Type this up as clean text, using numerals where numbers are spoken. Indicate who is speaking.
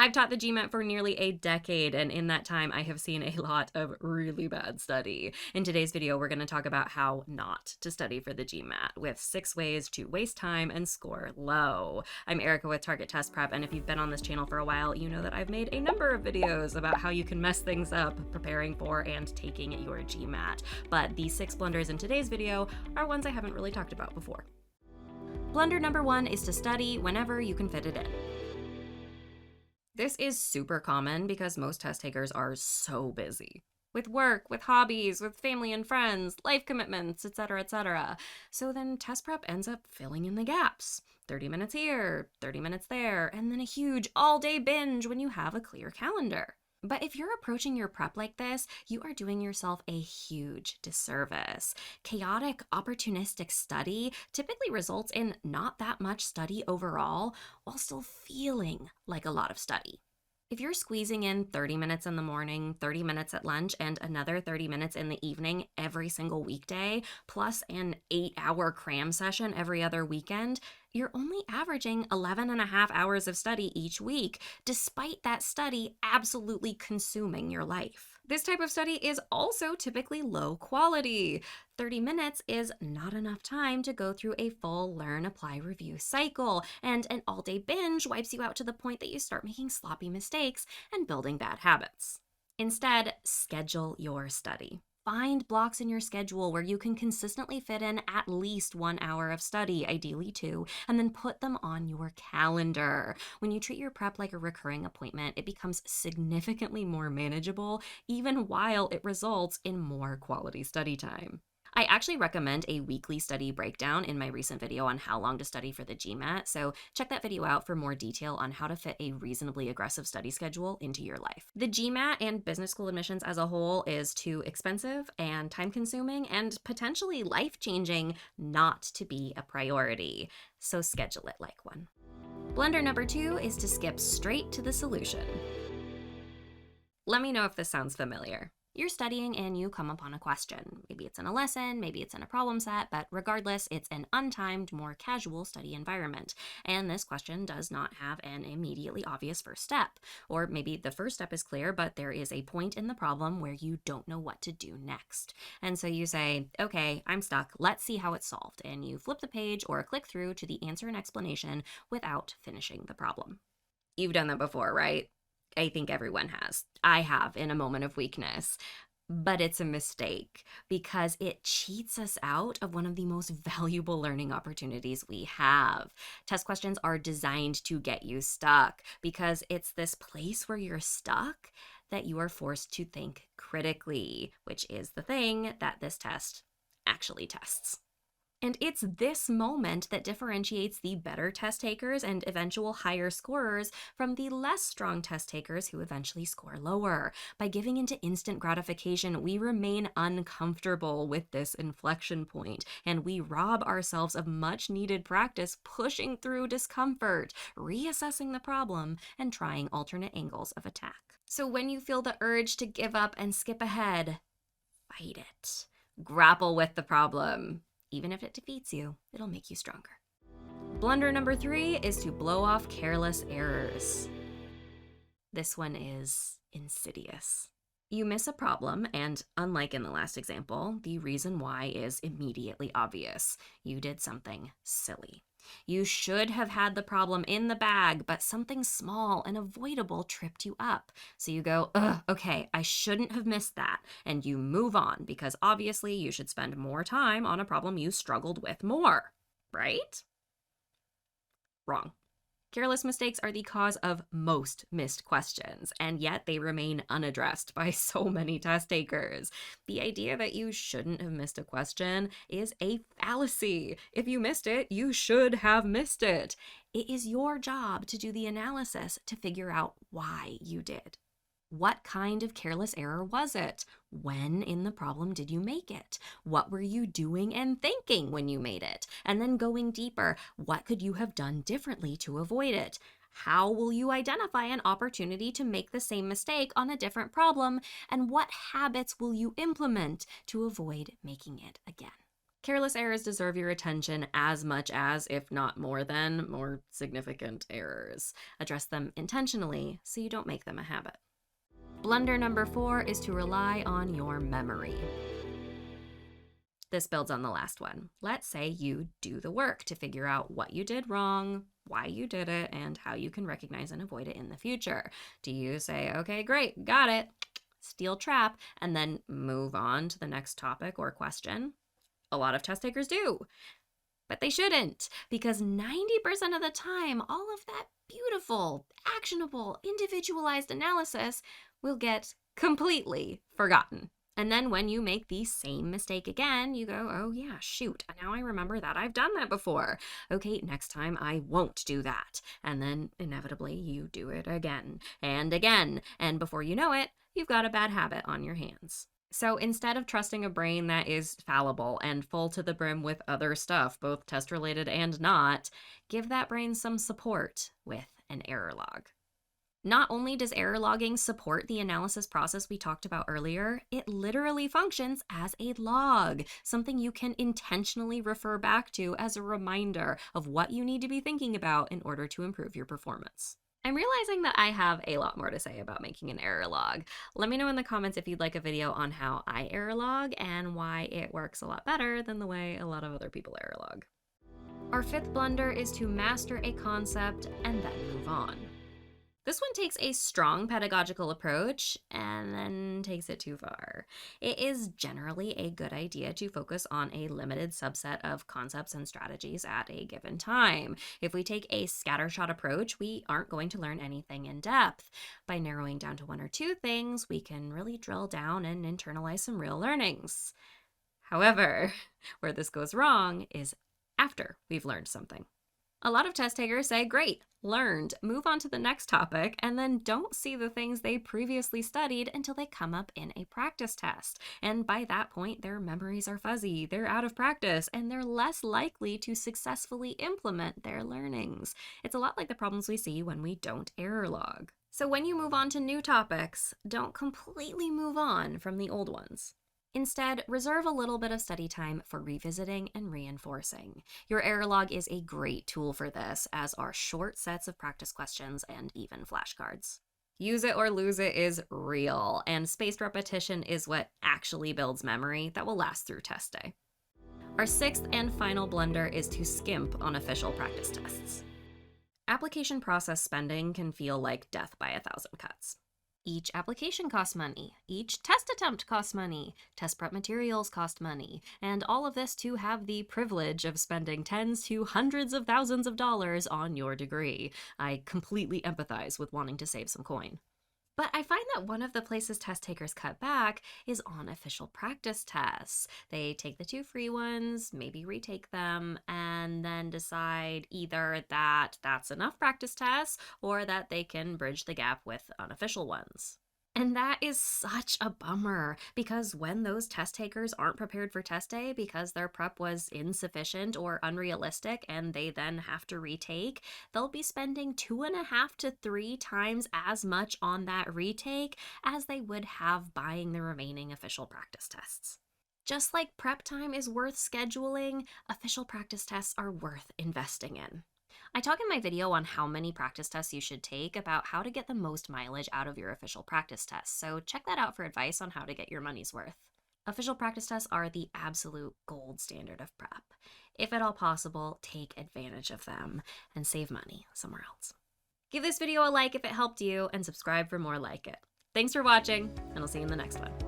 Speaker 1: I've taught the GMAT for nearly a decade, and in that time, I have seen a lot of really bad study. In today's video, we're going to talk about how not to study for the GMAT with 6 ways to waste time and score low. I'm Erika with Target Test Prep, and if you've been on this channel for a while, you know that I've made a number of videos about how you can mess things up preparing for and taking your GMAT. But the 6 blunders in today's video are ones I haven't really talked about before. Blunder number 1 is to study whenever you can fit it in. This is super common because most test takers are so busy with work, with hobbies, with family and friends, life commitments, etc., etc. So then test prep ends up filling in the gaps. 30 minutes here, 30 minutes there, and then a huge all-day binge when you have a clear calendar. But if you're approaching your prep like this, you are doing yourself a huge disservice. Chaotic, opportunistic study typically results in not that much study overall, while still feeling like a lot of study. If you're squeezing in 30 minutes in the morning, 30 minutes at lunch, and another 30 minutes in the evening every single weekday, plus an 8-hour cram session every other weekend, you're only averaging 11 and a half hours of study each week, despite that study absolutely consuming your life. This type of study is also typically low quality. 30 minutes is not enough time to go through a full learn, apply, review cycle, and an all-day binge wipes you out to the point that you start making sloppy mistakes and building bad habits. Instead, schedule your study. Find blocks in your schedule where you can consistently fit in at least 1 hour of study, ideally 2, and then put them on your calendar. When you treat your prep like a recurring appointment, it becomes significantly more manageable, even while it results in more quality study time. I actually recommend a weekly study breakdown in my recent video on how long to study for the GMAT, so check that video out for more detail on how to fit a reasonably aggressive study schedule into your life. The GMAT and business school admissions as a whole is too expensive and time-consuming and potentially life-changing not to be a priority, so schedule it like one. Blunder number 2 is to skip straight to the solution. Let me know if this sounds familiar. You're studying and you come upon a question. Maybe it's in a lesson, maybe it's in a problem set, but regardless, it's an untimed, more casual study environment. And this question does not have an immediately obvious first step. Or maybe the first step is clear, but there is a point in the problem where you don't know what to do next. And so you say, okay, I'm stuck, let's see how it's solved. And you flip the page or click through to the answer and explanation without finishing the problem. You've done that before, right? I think everyone has. I have in a moment of weakness. But it's a mistake because it cheats us out of one of the most valuable learning opportunities we have. Test questions are designed to get you stuck because it's this place where you're stuck that you are forced to think critically, which is the thing that this test actually tests. And it's this moment that differentiates the better test takers and eventual higher scorers from the less strong test takers who eventually score lower. By giving into instant gratification, we remain uncomfortable with this inflection point, and we rob ourselves of much needed practice pushing through discomfort, reassessing the problem, and trying alternate angles of attack. So when you feel the urge to give up and skip ahead, fight it. Grapple with the problem. Even if it defeats you, it'll make you stronger. Blunder number 3 is to blow off careless errors. This one is insidious. You miss a problem, and unlike in the last example, the reason why is immediately obvious. You did something silly. You should have had the problem in the bag, but something small and avoidable tripped you up. So you go, okay, I shouldn't have missed that. And you move on because obviously you should spend more time on a problem you struggled with more, right? Wrong. Careless mistakes are the cause of most missed questions, and yet they remain unaddressed by so many test takers. The idea that you shouldn't have missed a question is a fallacy. If you missed it, you should have missed it. It is your job to do the analysis to figure out why you did. What kind of careless error was it? When in the problem did you make it? What were you doing and thinking when you made it? And then going deeper, what could you have done differently to avoid it? How will you identify an opportunity to make the same mistake on a different problem? And what habits will you implement to avoid making it again? Careless errors deserve your attention as much as, if not more than, more significant errors. Address them intentionally so you don't make them a habit. Blunder number 4 is to rely on your memory. This builds on the last one. Let's say you do the work to figure out what you did wrong, why you did it, and how you can recognize and avoid it in the future. Do you say, okay, great, got it, steel trap, and then move on to the next topic or question? A lot of test takers do, but they shouldn't, because 90% of the time, all of that beautiful, actionable, individualized analysis will get completely forgotten. And then when you make the same mistake again, you go, oh yeah, shoot, now I remember that I've done that before. Okay, next time I won't do that. And then inevitably you do it again and again. And before you know it, you've got a bad habit on your hands. So instead of trusting a brain that is fallible and full to the brim with other stuff, both test-related and not, give that brain some support with an error log. Not only does error logging support the analysis process we talked about earlier, it literally functions as a log, something you can intentionally refer back to as a reminder of what you need to be thinking about in order to improve your performance. I'm realizing that I have a lot more to say about making an error log. Let me know in the comments if you'd like a video on how I error log and why it works a lot better than the way a lot of other people error log. Our 5th blunder is to master a concept and then move on. This one takes a strong pedagogical approach and then takes it too far. It is generally a good idea to focus on a limited subset of concepts and strategies at a given time. If we take a scattershot approach, we aren't going to learn anything in depth. By narrowing down to 1 or 2 things, we can really drill down and internalize some real learnings. However, where this goes wrong is after we've learned something. A lot of test takers say, great, learned, move on to the next topic, and then don't see the things they previously studied until they come up in a practice test. And by that point, their memories are fuzzy, they're out of practice, and they're less likely to successfully implement their learnings. It's a lot like the problems we see when we don't error log. So when you move on to new topics, don't completely move on from the old ones. Instead, reserve a little bit of study time for revisiting and reinforcing. Your error log is a great tool for this, as are short sets of practice questions and even flashcards. Use it or lose it is real, and spaced repetition is what actually builds memory that will last through test day. Our 6th and final blunder is to skimp on official practice tests. Application process spending can feel like death by 1,000 cuts. Each application costs money, each test attempt costs money, test prep materials cost money, and all of this to have the privilege of spending tens to hundreds of thousands of dollars on your degree. I completely empathize with wanting to save some coin. But I find that one of the places test takers cut back is on official practice tests. They take the 2 free ones, maybe retake them, and then decide either that that's enough practice tests or that they can bridge the gap with unofficial ones. And that is such a bummer, because when those test takers aren't prepared for test day because their prep was insufficient or unrealistic and they then have to retake, they'll be spending 2.5 to 3 times as much on that retake as they would have buying the remaining official practice tests. Just like prep time is worth scheduling, official practice tests are worth investing in. I talk in my video on how many practice tests you should take about how to get the most mileage out of your official practice tests, so check that out for advice on how to get your money's worth. Official practice tests are the absolute gold standard of prep. If at all possible, take advantage of them and save money somewhere else. Give this video a like if it helped you, and subscribe for more like it. Thanks for watching, and I'll see you in the next one.